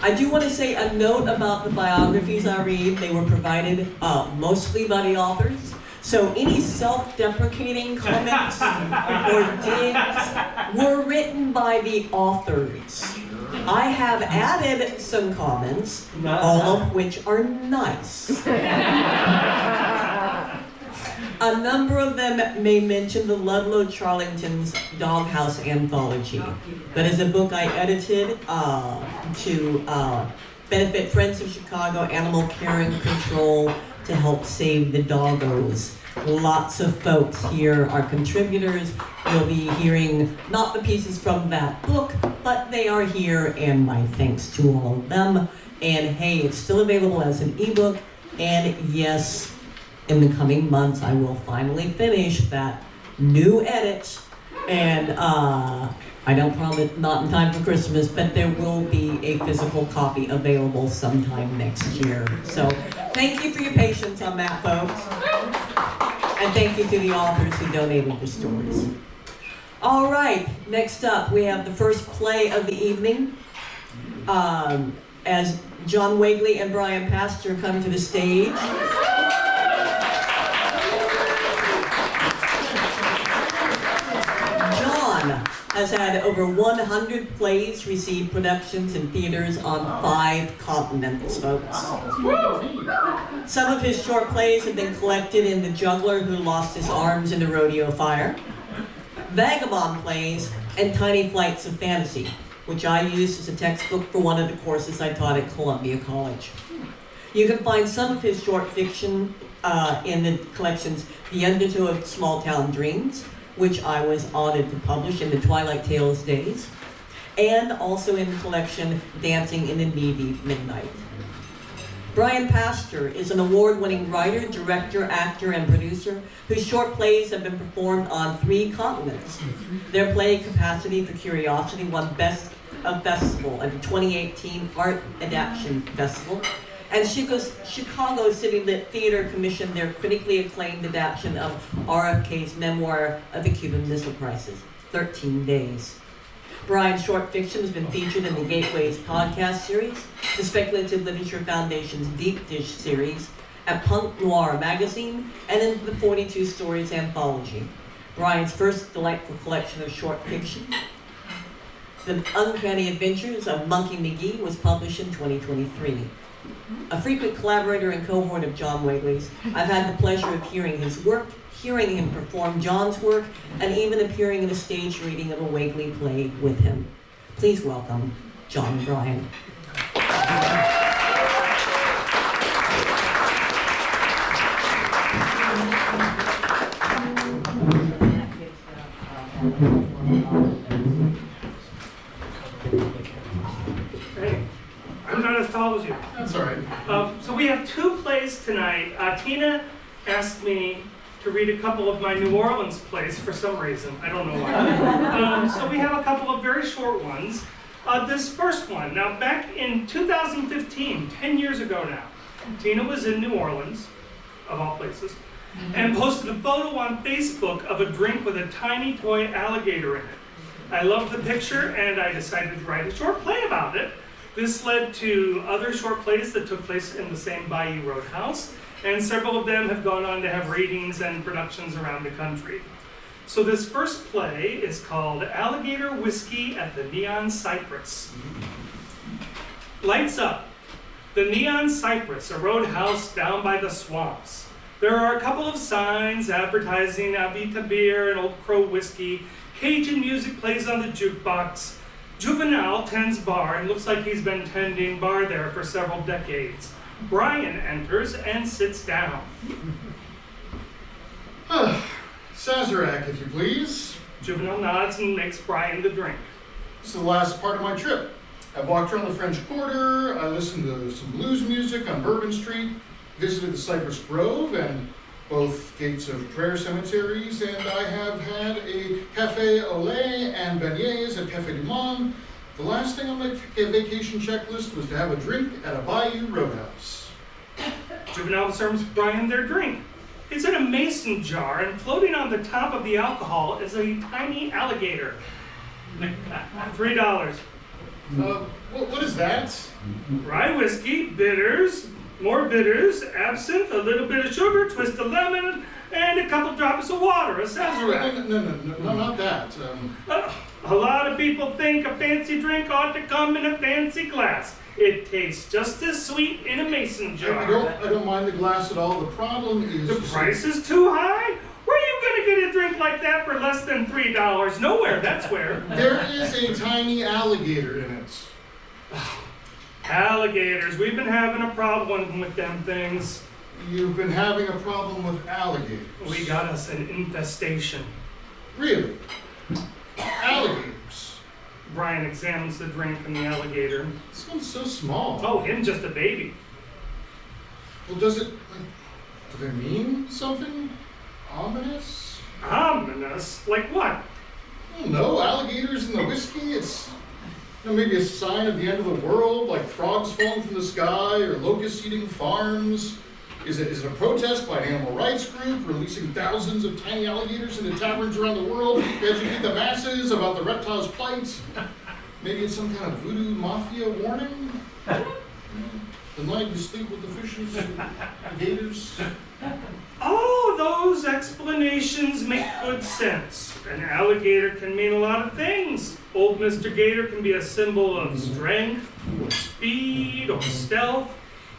I do want to say a note about the biographies I read. They were provided mostly by the authors. So any self-deprecating comments or digs were written by the authors. I have added some comments, all of which are nice. A number of them may mention the Ludlow Charlington's Doghouse Anthology. That is a book I edited to benefit Friends of Chicago Animal Care and Control to help save the doggos. Lots of folks here are contributors. You'll be hearing not the pieces from that book, but they are here, and my thanks to all of them. And hey, it's still available as an ebook, and yes, in the coming months I will finally finish that new edit, and I don't promise not in time for Christmas, but there will be a physical copy available sometime next year. So thank you for your patience on that, folks. And thank you to the authors who donated the stories. All right, next up we have the first play of the evening. As John Weagly and Brian Pastor come to the stage. Has had over 100 plays receive productions in theaters on 5 continents, folks. Some of his short plays have been collected in The Juggler Who Lost His Arms in the Rodeo Fire, Vagabond Plays, and Tiny Flights of Fantasy, which I used as a textbook for one of the courses I taught at Columbia College. You can find some of his short fiction in the collections The Undertow of Small Town Dreams, which I was honored to publish in the Twilight Tales days, and also in the collection Dancing in the Knee-Deep Midnight. Brian Pastor is an award-winning writer, director, actor, and producer whose short plays have been performed on 3 continents. Their play Capacity for Curiosity won Best of Festival at the 2018 Art Adaptation Festival, and Chicago City Lit Theater commissioned their critically acclaimed adaptation of RFK's memoir of the Cuban Missile Crisis, 13 Days. Brian's short fiction has been featured in the Gateways podcast series, the Speculative Literature Foundation's Deep Dish series, at Punk Noir magazine, and in the 42 Stories anthology. Brian's first delightful collection of short fiction, The Uncanny Adventures of Monkey McGee, was published in 2023. A frequent collaborator and cohort of John Weagly's, I've had the pleasure of hearing his work, hearing him perform John's work, and even appearing in a stage reading of a Weagly play with him. Please welcome John and Brian. I'm not as tall as you. That's all right. So we have 2 plays tonight. Tina asked me to read a couple of my New Orleans plays for some reason. I don't know why. So we have a couple of very short ones. This first one, now back in 2015, 10 years ago now, Tina was in New Orleans, of all places, and posted a photo on Facebook of a drink with a tiny toy alligator in it. I loved the picture and I decided to write a short play about it. This led to other short plays that took place in the same Bayou Roadhouse, and several of them have gone on to have readings and productions around the country. So this first play is called Alligator Whiskey at the Neon Cypress. Lights up. The Neon Cypress, a roadhouse down by the swamps. There are a couple of signs advertising Avita beer and Old Crow whiskey. Cajun music plays on the jukebox. Juvenile tends bar and looks like he's been tending bar there for several decades. Brian enters and sits down. Sazerac, if you please. Juvenile nods and makes Brian the drink. This is the last part of my trip. I've walked around the French Quarter, I listened to some blues music on Bourbon Street, visited the Cypress Grove and both gates of prayer cemeteries, and I have had a cafe au lait and beignets at Café du Monde. The last thing on my vacation checklist was to have a drink at a Bayou Roadhouse. Juvenile serves Brian their drink. It's in a mason jar, and floating on the top of the alcohol is a tiny alligator. $3. What is that? Rye whiskey, bitters, more bitters, absinthe, a little bit of sugar, twist of lemon, and a couple drops of water, a sazerac. No, not that. A lot of people think a fancy drink ought to come in a fancy glass. It tastes just as sweet in a mason jar. I don't mind the glass at all. The problem is... The price is too high? Where are you going to get a drink like that for less than $3? Nowhere, that's where. There is a tiny alligator in it. Alligators, we've been having a problem with them things. You've been having a problem with alligators. We got us an infestation. Really? Alligators? Brian examines the drink and the alligator. This one's so small. Oh, him just a baby. Well, do they mean something ominous? Ominous? Like what? I don't know, alligators in the whiskey, it's maybe a sign of the end of the world, like frogs falling from the sky or locusts eating farms. Is it a protest by an animal rights group releasing thousands of tiny alligators into taverns around the world to educate the masses about the reptiles' plight? Maybe it's some kind of voodoo mafia warning? The night you sleep with the fishes and the gators? Oh, those explanations make good sense. An alligator can mean a lot of things. Old Mr. Gator can be a symbol of strength, or speed, or stealth.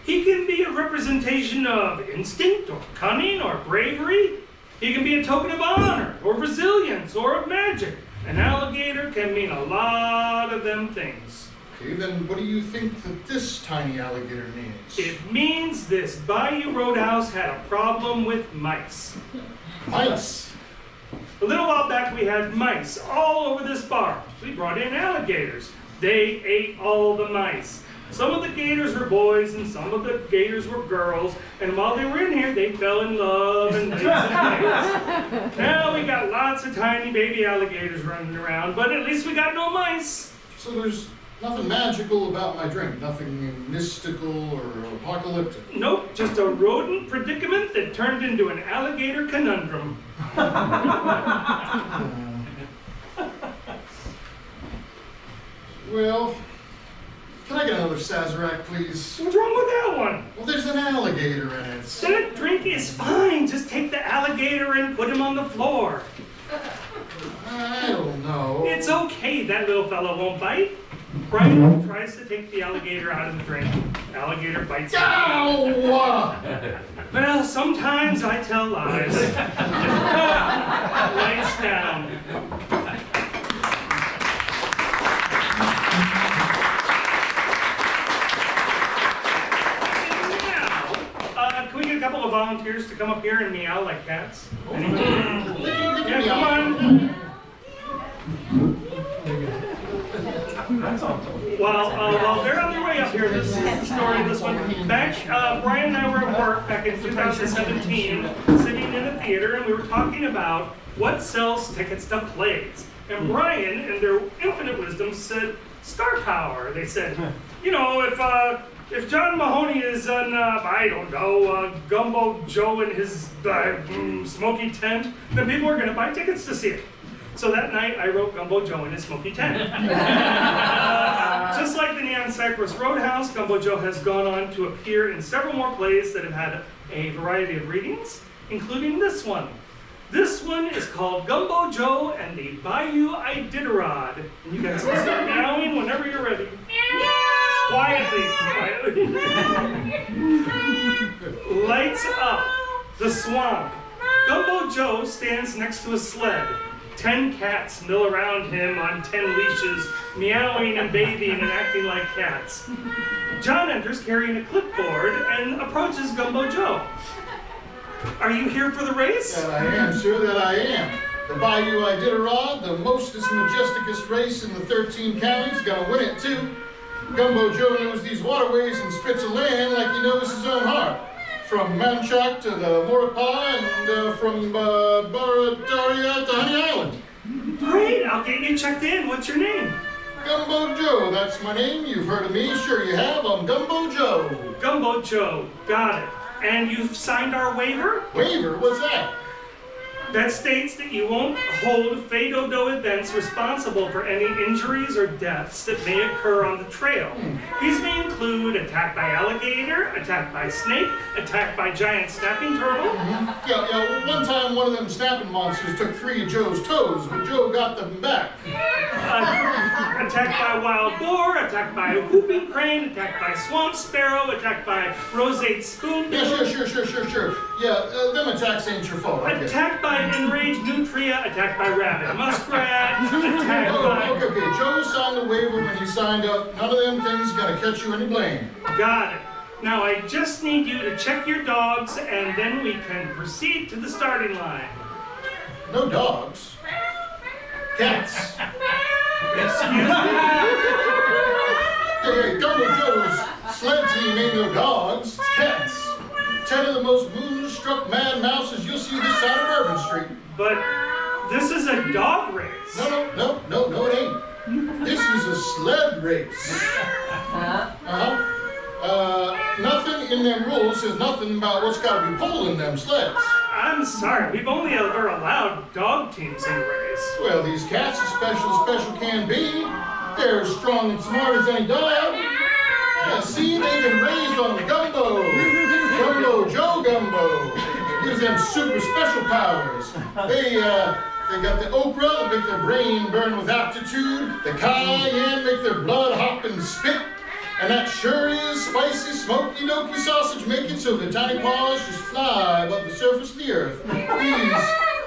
He can be a representation of instinct, or cunning, or bravery. He can be a token of honor, or resilience, or of magic. An alligator can mean a lot of them things. Okay, then what do you think that this tiny alligator means? It means this Bayou Roadhouse had a problem with mice. Mice? A little while back we had mice all over this bar. We brought in alligators. They ate all the mice. Some of the gators were boys and some of the gators were girls. And while they were in here, they fell in love and laid some eggs. Now we got lots of tiny baby alligators running around, but at least we got no mice. So there's nothing magical about my drink, nothing mystical or apocalyptic. Nope, just a rodent predicament that turned into an alligator conundrum. Well, can I get another Sazerac, please? What's wrong with that one? Well, there's an alligator in it. That drink is fine. Just take the alligator and put him on the floor. I don't know. It's okay, that little fellow won't bite. Brian tries to take the alligator out of the drink. Alligator bites him. Ow! Well, sometimes I tell lies. Lights down. Now, can we get a couple of volunteers to come up here and meow like cats? Anybody? Yeah, come on. While they're on their way up here, this is the story of this one. Brian and I were at work back in 2017, sitting in a theater, and we were talking about what sells tickets to plays. And Brian, in their infinite wisdom, said, star power. They said, you know, if John Mahoney is on, I don't know, Gumbo Joe in his smoky tent, then people are going to buy tickets to see it. So that night, I wrote Gumbo Joe in his smoky tent. Just like the Neon Cypress Roadhouse, Gumbo Joe has gone on to appear in several more plays that have had a variety of readings, including this one. This one is called Gumbo Joe and the Bayou Iditarod. And you guys can start meowing whenever you're ready. Quietly. Lights up. The swamp. Gumbo Joe stands next to a sled. 10 cats mill around him on 10 leashes, meowing and bathing and acting like cats. John enters carrying a clipboard and approaches Gumbo Joe. Are you here for the race? That I am, sir, that I am. The Bayou Iditarod, the mostest majesticest race in the 13 counties, gonna win it too. Gumbo Joe knows these waterways and strips of land like he knows his own heart. From Manchac to the Maurepas and from Barataria to Honey Island. Great, I'll get you checked in. What's your name? Gumbo Joe, that's my name. You've heard of me, sure you have. I'm Gumbo Joe. Gumbo Joe, got it. And you've signed our waiver? Waiver? What's that? that states that you won't hold Fado events responsible for any injuries or deaths that may occur on the trail. These may include attack by alligator, attack by snake, attack by giant snapping turtle. Yeah, one time one of them snapping monsters took 3 of Joe's toes, but Joe got them back. Attack by wild boar, attack by whooping crane, attack by swamp sparrow, attack by roseate spoonbill. Yeah, sure. Yeah, them attacks ain't your fault. Attack by enraged nutria, attack by rabbit muskrat, attack by... Okay. Joe signed the waiver when he signed up. None of them things gonna catch you any blame. Got it. Now I just need you to check your dogs and then we can proceed to the starting line. No dogs. Cats. Excuse me? Hey, Gumbo Joe's sled team ain't no dogs, it's cats. 10 of the most moonstruck mad mouses you'll see this side of Bourbon Street. But this is a dog race. No, it ain't. This is a sled race. Nothing in them rules says nothing about what's gotta be pulling them sleds. I'm sorry, we've only ever allowed dog teams in the race. Well, these cats are special can be. They're as strong and smart as any dog. Yeah, see, they've been raised on Gumbo. Gumbo Joe Gumbo. Gives them super special powers. They got the okra that make their brain burn with aptitude. The cayenne make their blood hop and spit. And that sure is spicy, smoky, dokey sausage making so the tiny paws just fly above the surface of the earth.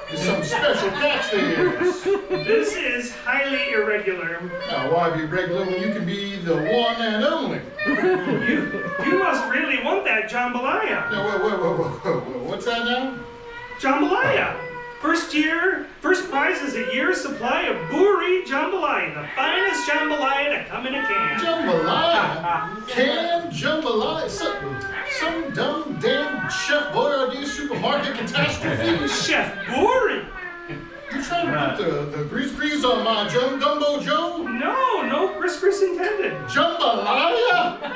These is some special cats they is. This is highly irregular. Now, why be regular when you can be the one and only? You must really want that jambalaya. No, whoa. What's that now? Jambalaya. First prize is a year's supply of Buri jambalaya, the finest jambalaya to come in a can. Jambalaya? Canned jambalaya? Some dumb, damn Chef Boyardee supermarket catastrophe? Chef Buri? You trying to put the grease on my Gumbo Joe? No gris intended. Jambalaya?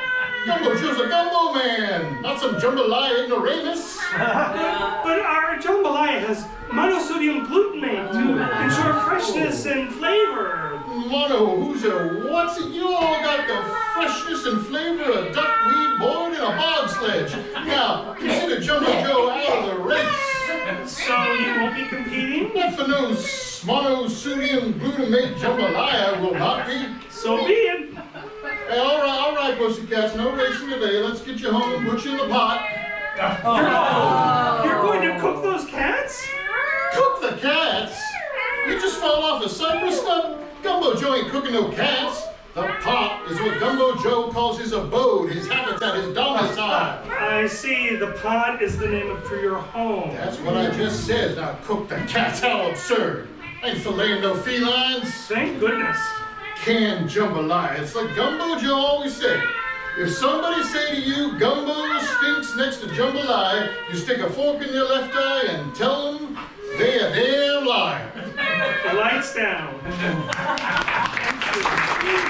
Gumbo Joe's a gumbo man, not some jambalaya ignoramus. But our jambalaya has monosodium glutamate to ensure freshness and flavor. What's it? You all got the freshness and flavor of duckweed boiled in a bog sledge. Now, consider Jumbo Joe out of the race. So you won't be competing? Not for no monosodium glutamate jambalaya will not be. So be it. Hey, all right, pussycats, no racing today. Let's get you home and put you in the pot. You're going to cook those cats? Cook the cats? You just fall off a cypress stump? Gumbo Joe ain't cooking no cats. The pot is what Gumbo Joe calls his abode, his habitat, his domicile. I see. The pot is the name for your home. That's what I just said. Now cook the cats. How absurd. I ain't filleting no felines. Thank goodness. Canned jambalaya. It's like Gumbo Joe always said. If somebody say to you, Gumbo stinks next to jambalaya, you stick a fork in their left eye and tell them they a damn liar. Lights down. Thank you.